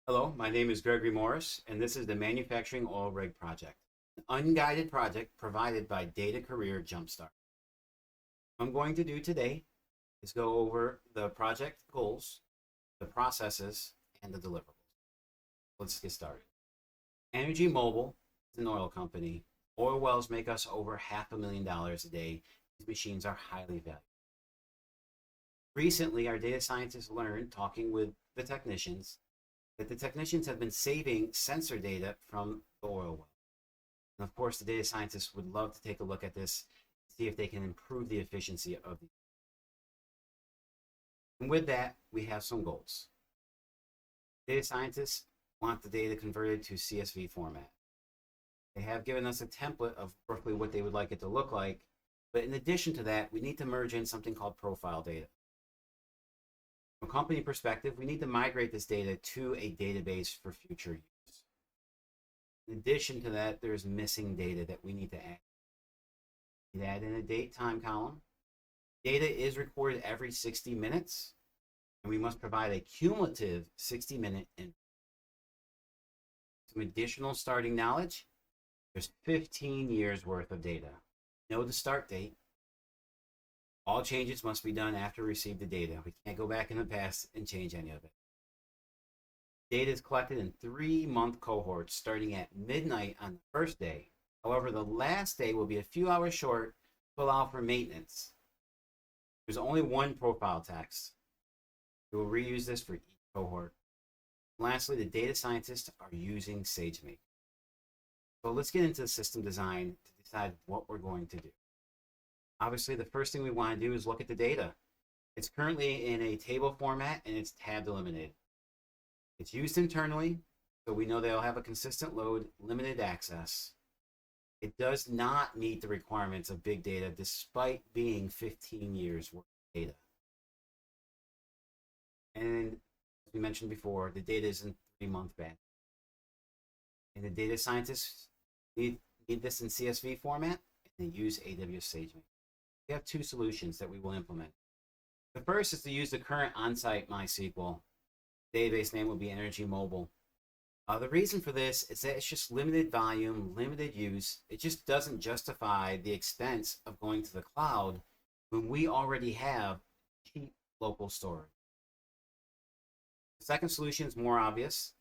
Hello, my name is Gregory Morris, and this is the Manufacturing Oil Rig Project, an unguided project provided by Data Career Jumpstart. What I'm going to do today is go over the project goals, the processes, and the deliverables. Let's get started. Energy Mobile is an oil company. Oil wells make us over $500,000 a day. These machines are highly valuable. Recently, our data scientists learned, talking with the technicians, that the technicians have been saving sensor data from the oil well. And of course, the data scientists would love to take a look at this, see if they can improve the efficiency of the. And with that, we have some goals. Data scientists want the data converted to CSV format. They have given us a template of roughly what they would like it to look like, but in addition to that, we need to merge in something called profile data. From a company perspective, we need to migrate this data to a database for future use. In addition to that, there's missing data that we need to add. We add in a date time column. Data is recorded every 60 minutes, and we must provide a cumulative 60-minute input. Some additional starting knowledge. There's 15 years worth of data. Know the start date. All changes must be done after we receive the data. We can't go back in the past and change any of it. Data is collected in 3-month cohorts starting at midnight on the first day. However, the last day will be a few hours short to allow for maintenance. There's only one profile text. We will reuse this for each cohort. And lastly, the data scientists are using SageMaker. So let's get into the system design to decide what we're going to do. Obviously, the first thing we want to do is look at the data. It's currently in a table format and it's tab delimited. It's used internally, so we know they'll have a consistent load, limited access. It does not meet the requirements of big data despite being 15 years worth of data. And as we mentioned before, the data is in 3-month batch. And the data scientists need this in CSV format, and they use AWS SageMaker. We have 2 solutions that we will implement. The first is to use the current on-site MySQL. Database name will be Energy Mobile. The reason for this is that it's just limited volume, limited use. It just doesn't justify the expense of going to the cloud when we already have cheap local storage. The second solution is more obvious.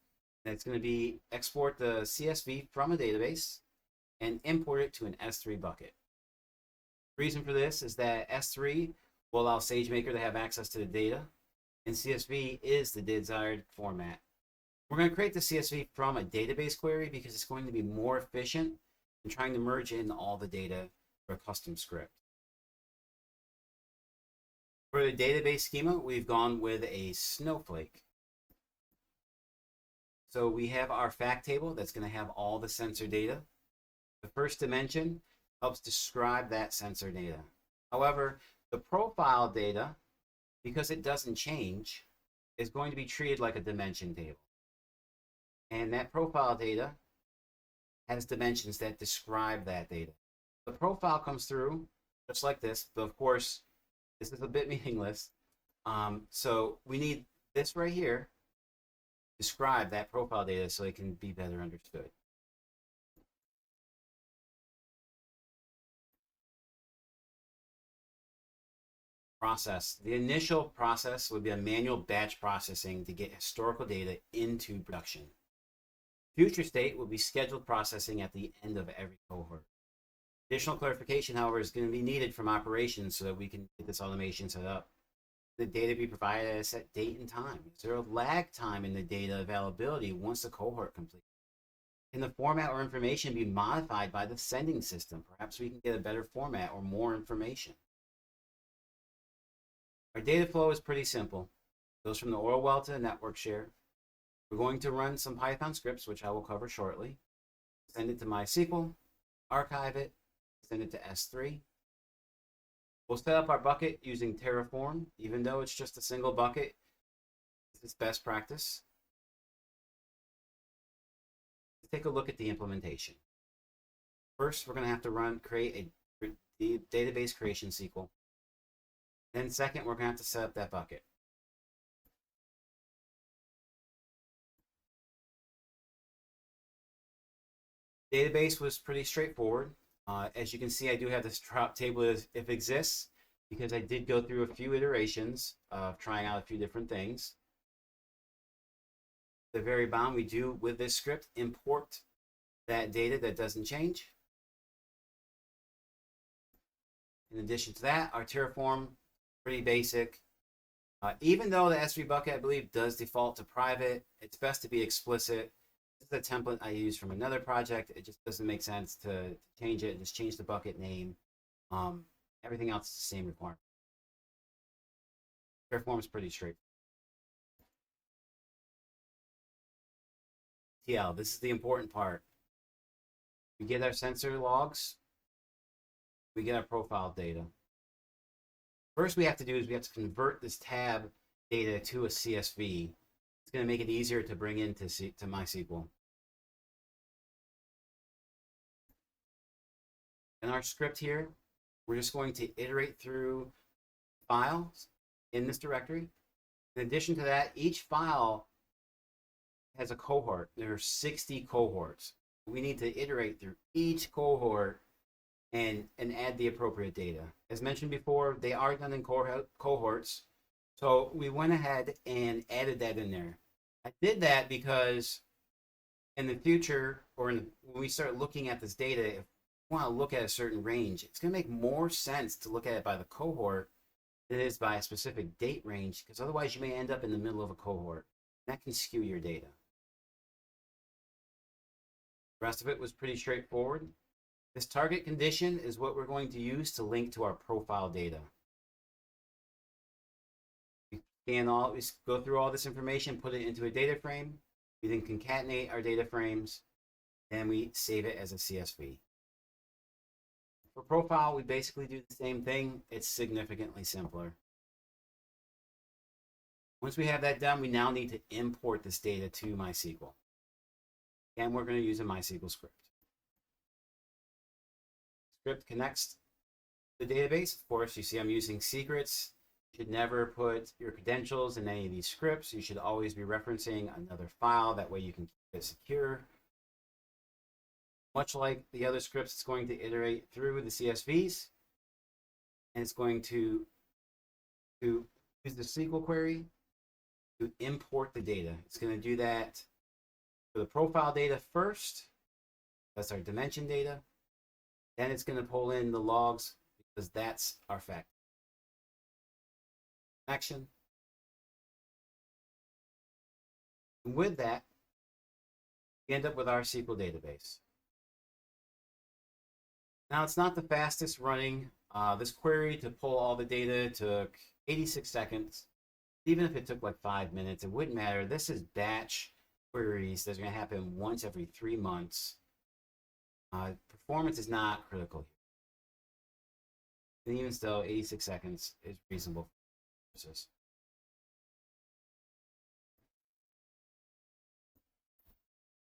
It's going to be export the CSV from a database and import it to an S3 bucket. The reason for this is that S3 will allow SageMaker to have access to the data, and CSV is the desired format. We're going to create the CSV from a database query because it's going to be more efficient than trying to merge in all the data for a custom script. For the database schema, we've gone with a snowflake. So we have our fact table that's going to have all the sensor data. The first dimension helps describe that sensor data. However, the profile data, because it doesn't change, is going to be treated like a dimension table. And that profile data has dimensions that describe that data. The profile comes through just like this, but of course, this is a bit meaningless. So we need this right here, describe that profile data so it can be better understood. Process. The initial process would be a manual batch processing to get historical data into production. Future state will be scheduled processing at the end of every cohort. Additional clarification, however, is going to be needed from operations so that we can get this automation set up. The data be provided at a set date and time. Is there a lag time in the data availability once the cohort completes? Can the format or information be modified by the sending system? Perhaps we can get a better format or more information. Our data flow is pretty simple. It goes from the oil well to the network share. We're going to run some Python scripts, which I will cover shortly. Send it to MySQL, archive it, send it to S3. We'll set up our bucket using Terraform, even though it's just a single bucket. It's best practice. Let's take a look at the implementation. First, we're going to have to create the database creation SQL. Then second, we're going to have to set up that bucket. Database was pretty straightforward. As you can see, I do have this drop table if it exists, because I did go through a few iterations of trying out a few different things. At the very bottom, we do, with this script, import that data that doesn't change. In addition to that, our Terraform, pretty basic. Even though the S3 bucket, I believe, does default to private, it's best to be explicit. This is a template I use from another project. It just doesn't make sense to change it. Just change the bucket name. Everything else is the same requirement. Terraform is pretty straightforward. TL, this is the important part. We get our sensor logs. We get our profile data. First we have to do is we have to convert this tab data to a CSV. It's going to make it easier to bring into MySQL. In our script here, we're just going to iterate through files in this directory. In addition to that, each file has a cohort. There are 60 cohorts. We need to iterate through each cohort and add the appropriate data. As mentioned before, they are done in cohorts. So we went ahead and added that in there. I did that because in the future, or when we start looking at this data, if we want to look at a certain range, it's going to make more sense to look at it by the cohort than it is by a specific date range, because otherwise you may end up in the middle of a cohort. That can skew your data. The rest of it was pretty straightforward. This target condition is what we're going to use to link to our profile data. We go through all this information, put it into a data frame. We then concatenate our data frames, and we save it as a CSV. For profile, we basically do the same thing. It's significantly simpler. Once we have that done, we now need to import this data to MySQL. And we're going to use a MySQL script. Script connects the database. Of course, you see I'm using secrets. You should never put your credentials in any of these scripts. You should always be referencing another file. That way you can keep it secure. Much like the other scripts, it's going to iterate through the CSVs. And it's going to use the SQL query to import the data. It's going to do that for the profile data first. That's our dimension data. Then it's going to pull in the logs because that's our fact. Action. And with that, we end up with our SQL database. Now, it's not the fastest running. This query to pull all the data took 86 seconds. Even if it took like 5 minutes, it wouldn't matter. This is batch queries that's going to happen once every 3 months. Performance is not critical here. And even still, 86 seconds is reasonable for purposes.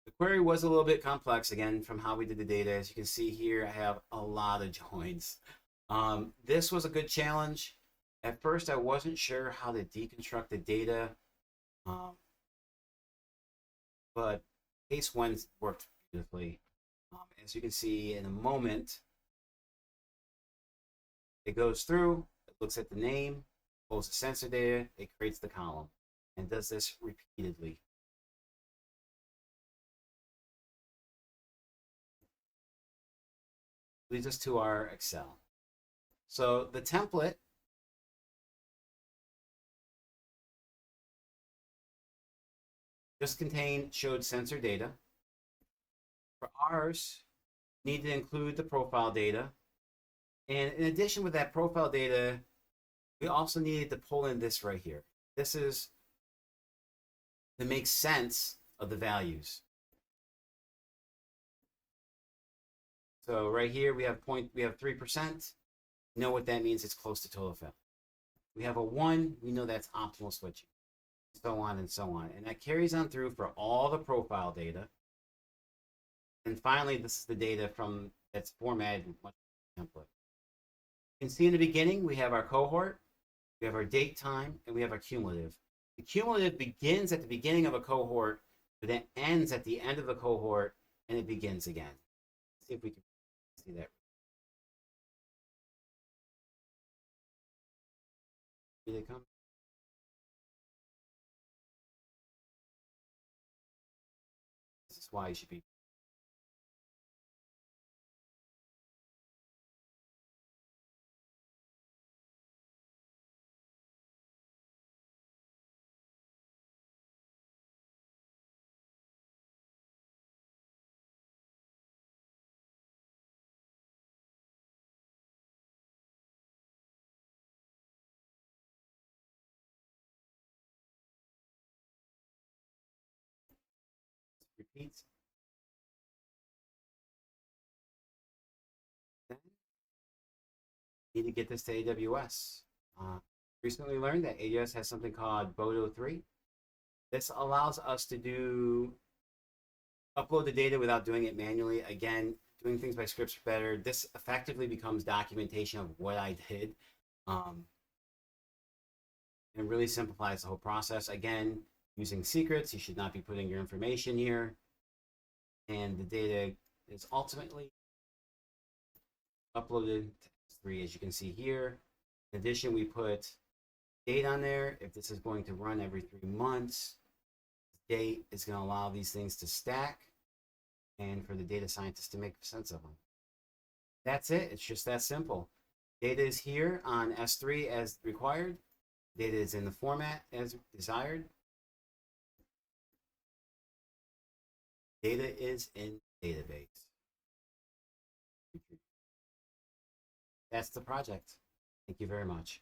The query was a little bit complex, again, from how we did the data. As you can see here, I have a lot of joins. This was a good challenge. At first, I wasn't sure how to deconstruct the data, but case 1 worked beautifully. As you can see in a moment, it goes through, it looks at the name, pulls the sensor data, it creates the column, and does this repeatedly. Leads us to our Excel. So the template just showed sensor data. For ours, need to include the profile data. And in addition with that profile data, we also needed to pull in this right here. This is to make sense of the values. So right here we have 3%. We know what that means. It's close to total failure. We have a 1. We know that's optimal switching. So on and so on. And that carries on through for all the profile data. And finally, this is the data that's formatted in much template. You can see in the beginning, we have our cohort, we have our date time, and we have our cumulative. The cumulative begins at the beginning of a cohort, but then ends at the end of the cohort, and it begins again. see if we can see that. Here they come. This is why you should be. Repeats. Then you need to get this to AWS. Recently learned that AWS has something called Bodo 3. This allows us to upload the data without doing it manually. Again, doing things by scripts better. This effectively becomes documentation of what I did. And really simplifies the whole process. Again, using secrets, you should not be putting your information here. And the data is ultimately uploaded to S3, as you can see here. In addition, we put date on there. If this is going to run every 3 months, date is going to allow these things to stack and for the data scientists to make sense of them. That's it. It's just that simple. Data is here on S3 as required. Data is in the format as desired. Data is in database. That's the project. Thank you very much.